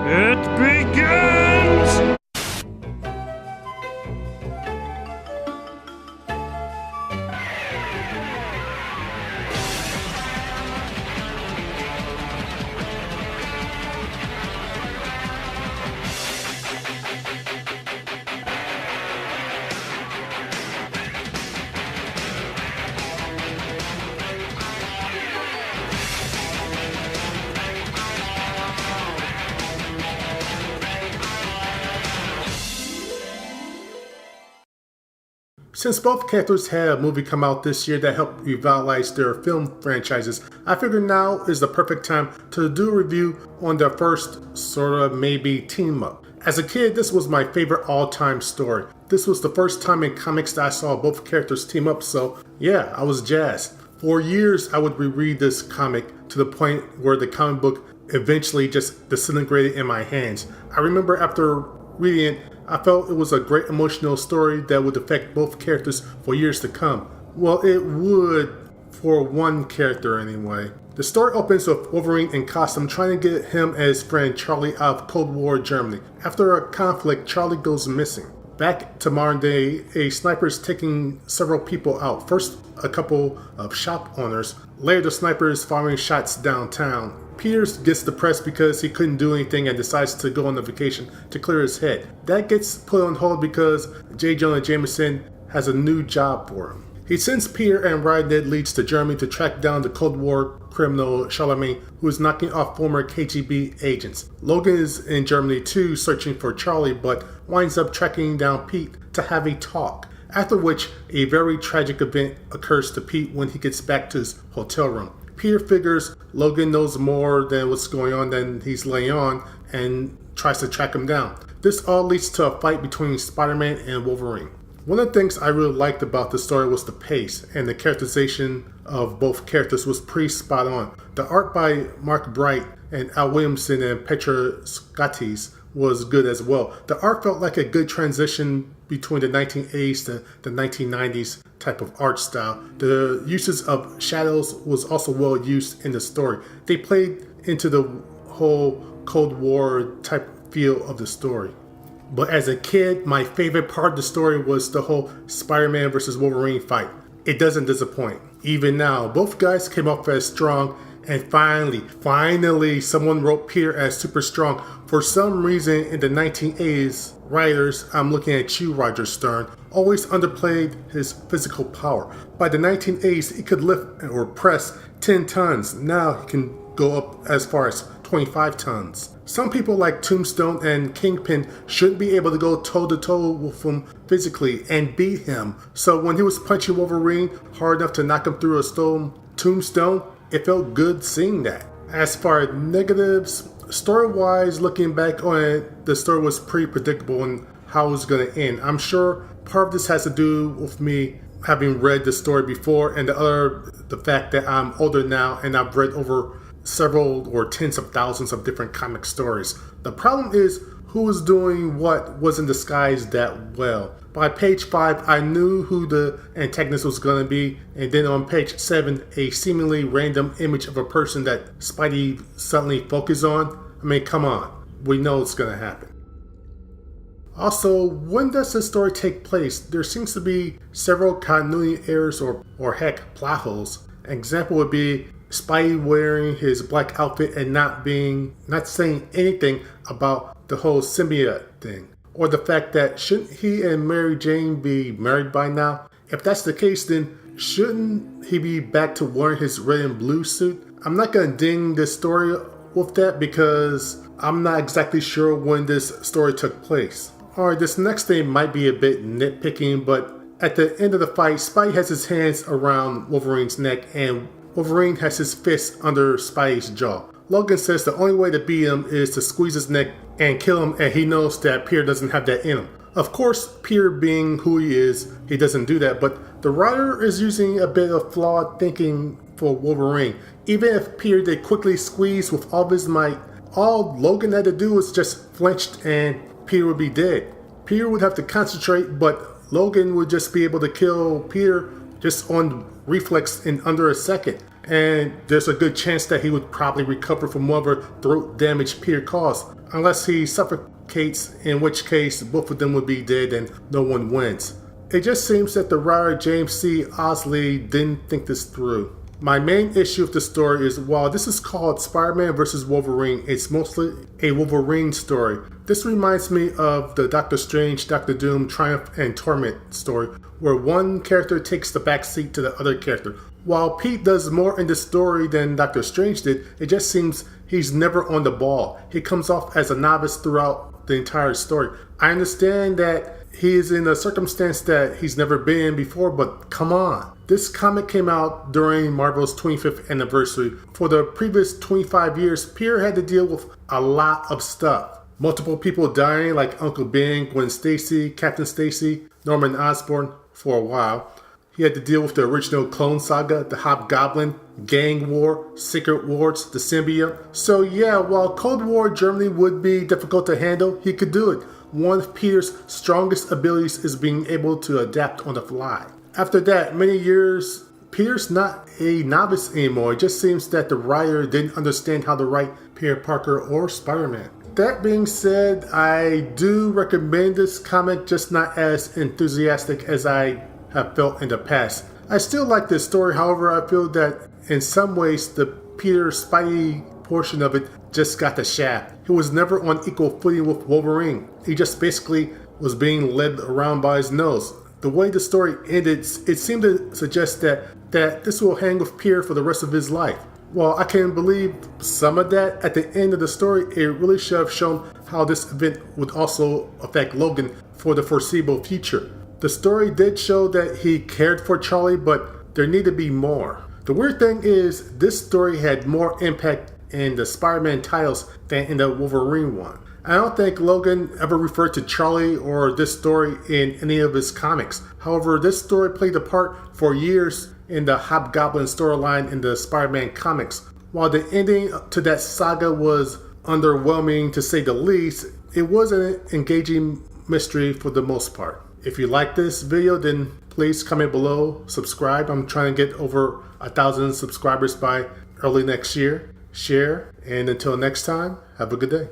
It begins! Since both characters had a movie come out this year that helped revitalize their film franchises, I figured now is the perfect time to do a review on their first sort of maybe team up. As a kid, this was my favorite all-time story. This was the first time in comics that I saw both characters team up, so yeah, I was jazzed. For years, I would reread this comic to the point where the comic book eventually just disintegrated in my hands. I remember after reading it, I felt it was a great emotional story that would affect both characters for years to come. Well, it would for one character anyway. The story opens with Wolverine in costume trying to get him and his friend Charlie out of Cold War Germany. After a conflict, Charlie goes missing. Back to modern day, a sniper is taking several people out. First, a couple of shop owners. Later, the sniper is firing shots downtown. Peter gets depressed because he couldn't do anything and decides to go on a vacation to clear his head. That gets put on hold because J. Jonah Jameson has a new job for him. He sends Peter and Ned Leeds to Germany to track down the Cold War criminal Charlemagne, who is knocking off former KGB agents. Logan is in Germany too, searching for Charlie, but winds up tracking down Pete to have a talk. After which, a very tragic event occurs to Pete when he gets back to his hotel room. Peter figures Logan knows more than what's going on than he's laying on and tries to track him down. This all leads to a fight between Spider-Man and Wolverine. One of the things I really liked about the story was the pace, and the characterization of both characters was pretty spot on. The art by Mark Bright and Al Williamson and Petra Scottis was good as well. The art felt like a good transition between the 1980s to the 1990s type of art style. The uses of shadows was also well used in the story. They played into the whole Cold War type feel of the story. But as a kid, my favorite part of the story was the whole Spider-Man versus Wolverine fight. It doesn't disappoint. Even now, both guys came off as strong, and finally, someone wrote Peter as super strong. For some reason, in the 1980s, writers, I'm looking at you, Roger Stern, always underplayed his physical power. By the 1980s, he could lift or press 10 tons. Now he can go up as far as 25 tons. Some people like Tombstone and Kingpin shouldn't be able to go toe-to-toe with him physically and beat him. So when he was punching Wolverine hard enough to knock him through a stone tombstone, it felt good seeing that. As far as negatives, story-wise, looking back on it, the story was pretty predictable in how it was going to end. I'm sure part of this has to do with me having read the story before, and the fact that I'm older now and I've read over several or tens of thousands of different comic stories. The problem is who was doing what wasn't disguised that well. By page 5, I knew who the antagonist was going to be, and then on page 7, a seemingly random image of a person that Spidey suddenly focused on. I mean, come on, we know it's going to happen. Also, when does this story take place? There seems to be several continuity errors or heck, plot holes. An example would be Spidey wearing his black outfit and not saying anything about the whole symbiote thing. Or the fact that shouldn't he and Mary Jane be married by now? If that's the case, then shouldn't he be back to wearing his red and blue suit? I'm not going to ding this story with that because I'm not exactly sure when this story took place. Alright, this next thing might be a bit nitpicking, but at the end of the fight, Spidey has his hands around Wolverine's neck and Wolverine has his fist under Spidey's jaw. Logan says the only way to beat him is to squeeze his neck and kill him, and he knows that Peter doesn't have that in him. Of course, Peter being who he is, he doesn't do that, but the writer is using a bit of flawed thinking for Wolverine. Even if Peter did quickly squeeze with all of his might, all Logan had to do was just flinched and Peter would be dead. Peter would have to concentrate, but Logan would just be able to kill Peter just on reflex in under a second. And there's a good chance that he would probably recover from whatever throat damage Peter caused. unless he suffocates, in which case both of them would be dead and no one wins. It just seems that the writer James C. Osley didn't think this through. My main issue with the story is, while this is called Spider-Man vs. Wolverine, it's mostly a Wolverine story. This reminds me of the Doctor Strange, Doctor Doom, Triumph and Torment story, where one character takes the backseat to the other character. While Pete does more in the story than Doctor Strange did, it just seems he's never on the ball. He comes off as a novice throughout the entire story. I understand that he is in a circumstance that he's never been in before, but come on. This comic came out during Marvel's 25th anniversary. For the previous 25 years, Peter had to deal with a lot of stuff. Multiple people dying like Uncle Ben, Gwen Stacy, Captain Stacy, Norman Osborn for a while. He had to deal with the original Clone Saga, the Hobgoblin, Gang War, Secret Wars, the Symbiote. So yeah, while Cold War Germany would be difficult to handle, he could do it. One of Peter's strongest abilities is being able to adapt on the fly. After that, many years, Peter's not a novice anymore. It just seems that the writer didn't understand how to write Peter Parker or Spider-Man. That being said, I do recommend this comic, just not as enthusiastic as I have felt in the past. I still like this story, however, I feel that in some ways the Peter Spidey portion of it just got the shaft. He was never on equal footing with Wolverine. He just basically was being led around by his nose. The way the story ended, it seemed to suggest that this will hang with Peter for the rest of his life. While I can believe some of that, at the end of the story, it really should have shown how this event would also affect Logan for the foreseeable future. The story did show that he cared for Charlie, but there needed to be more. The weird thing is, this story had more impact in the Spider-Man titles than in the Wolverine one. I don't think Logan ever referred to Charlie or this story in any of his comics. However, this story played a part for years in the Hobgoblin storyline in the Spider-Man comics. While the ending to that saga was underwhelming to say the least, it was an engaging mystery for the most part. If you like this video, then please comment below, subscribe. I'm trying to get over 1,000 subscribers by early next year. Share, and until next time, have a good day.